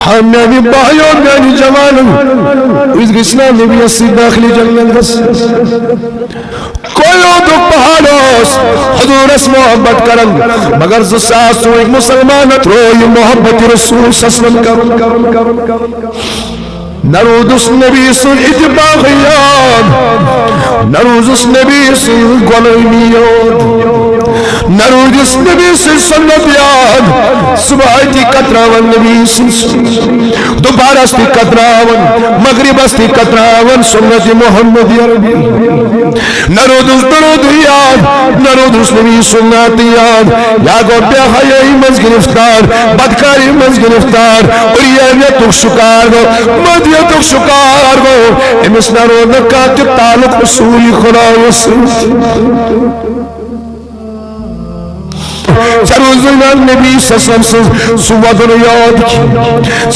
ہاں میانی بھائیوں میانی جوانوں اس اسلام نبی اسی داخلی جنت دس کوئی دو پہاڑوس حضور اس محبت کرن مگر زساس تو ایک مسلمانت روی محبت رسول صلی اللہ علیہ وسلم کرن نرود اس نبی سن اتباغیان نرود اس نبی سن غلیمیان نرود اس نبی سن سنتیان صبحیتی قطراون نبی سن دوبارہ استی قطراون مغرب استی قطراون سنت محمد عربی نرود اس درودیان نرود اس نبی سنتیان یا گو بیا خیئی منز گرفتار بدکاری منز گرفتار اور یہ تو شکار گو مدیتو شکار گو امس نرود نکاتی تعلق رسولی خدا وسلم چروز نبی صلی اللہ علیہ وسلم سواد یاد کی